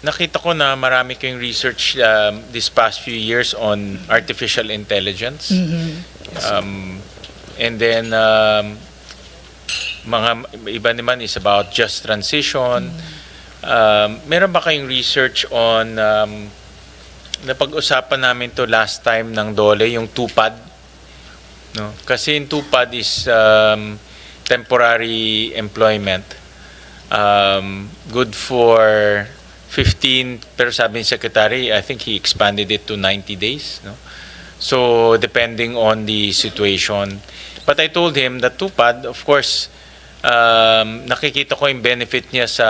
Nakita ko na marami kayong research this past few years on artificial intelligence. And then mga iba naman is about just transition. Meron ba kayong research on napag-usapan namin to last time ng DOLE, yung TUPAD? No? Kasi yung TUPAD is temporary employment. Good for 15, pero sabi ni Secretary, I think he expanded it to 90 days. No? So, depending on the situation. But I told him that TUPAD, of course, nakikita ko yung benefit niya sa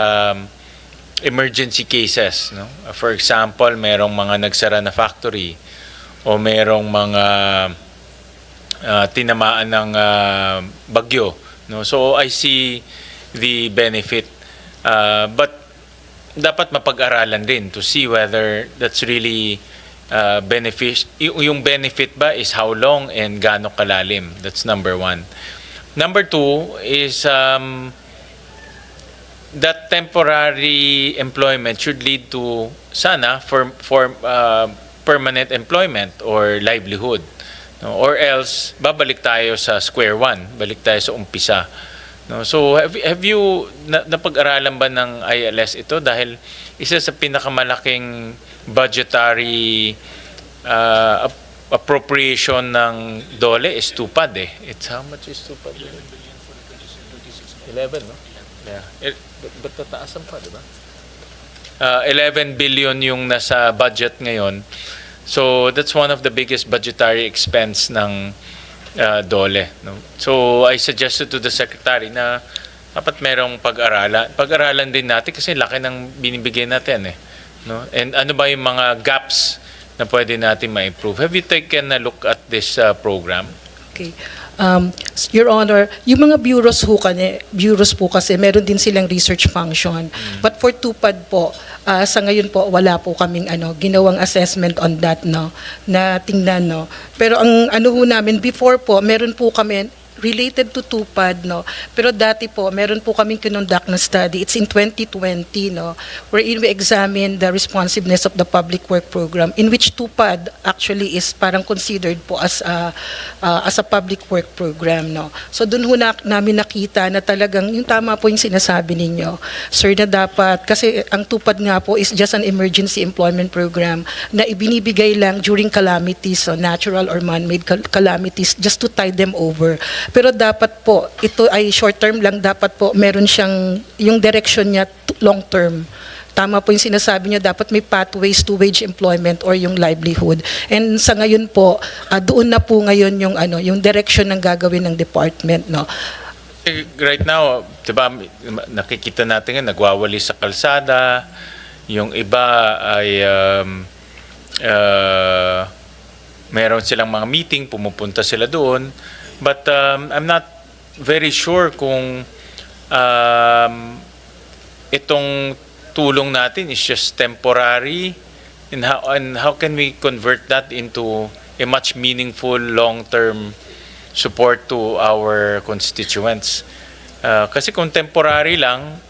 emergency cases. No? For example, merong mga nagsara na factory o merong mga tinamaan ng bagyo. No? So, I see the benefit. But dapat mapag-aralan din to see whether that's really yung benefit ba is how long and gaano kalalim. That's number one. Number two is that temporary employment should lead to sana for permanent employment or livelihood. No? Or else babalik tayo sa square one, balik tayo sa umpisa. No, so have you napag-aralan ba ng ILS ito dahil isa sa pinakamalaking budgetary appropriation ng DOLE is TUPAD eh. It's how much is TUPAD? 11, no? Yeah. But tataasan pa, di ba? 11 billion yung nasa budget ngayon. So that's one of the biggest budgetary expense ng DOLE. No? So, I suggested to the Secretary na dapat merong pag-aralan. Pag-aralan din natin kasi laki ng binibigay natin. No? And ano ba yung mga gaps na pwede natin ma-improve? Have you taken a look at this program? Okay. Your Honor, yung mga bureaus po kasi meron din silang research function. But for TUPAD po, sa ngayon po wala po kaming ginawang assessment on that na tingnan Pero ang ho namin before po, meron po kami related to TUPAD pero dati po meron po kaming kinonduct na study. It's in 2020 wherein we examine the responsiveness of the public work program in which TUPAD actually is parang considered po as a public work program So doon ho namin nakita na talagang yung tama po yung sinasabi ninyo, sir, na dapat kasi ang TUPAD nga po is just an emergency employment program na ibinibigay lang during calamities, natural or man-made calamities, just to tide them over. Pero dapat po, ito ay short term lang, dapat po meron siyang, yung direction niya long term. Tama po yung sinasabi niyo, dapat may pathways to wage employment or yung livelihood. And sa ngayon po, doon na po ngayon yung direction ng gagawin ng department. Right now, diba, nakikita natin nga, nagwawali sa kalsada, yung iba ay meron silang mga meeting, pumupunta sila doon. But I'm not very sure kung itong tulong natin is just temporary and how can we convert that into a much meaningful long-term support to our constituents. Kasi kung temporary lang,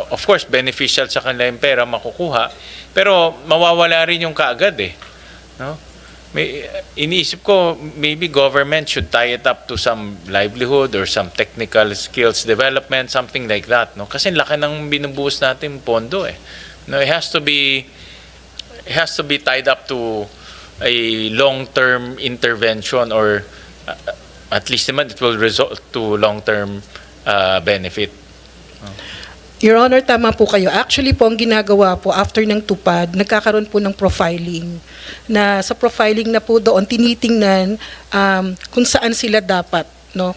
of course beneficial sa kanila yung pera makukuha, pero mawawala rin yung kaagad no? Iniisip ko, maybe government should tie it up to some livelihood or some technical skills development, something like that. No? Kasi laki ng binubuhos natin pondo No, it has to be tied up to a long-term intervention or at least naman it will result to long-term benefit. Your Honor, tama po kayo. Actually po, ang ginagawa po after ng TUPAD, nagkakaroon po ng profiling. Na sa profiling na po doon, tinitingnan kung saan sila dapat.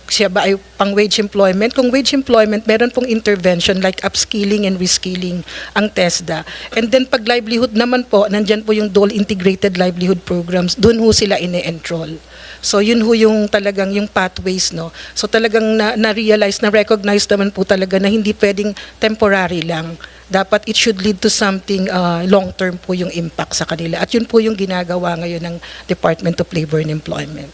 Siya ba ay pang wage employment? Kung wage employment, meron pong intervention like upskilling and reskilling ang TESDA. And then pag livelihood naman po, nandyan po yung DOLE Integrated Livelihood Programs, doon ho sila ine-enroll. So yun ho yung talagang yung pathways So talagang na-realize, na-recognize naman po talaga na hindi pwedeng temporary lang. Dapat it should lead to something long-term po yung impact sa kanila. At yun po yung ginagawa ngayon ng Department of Labor and Employment.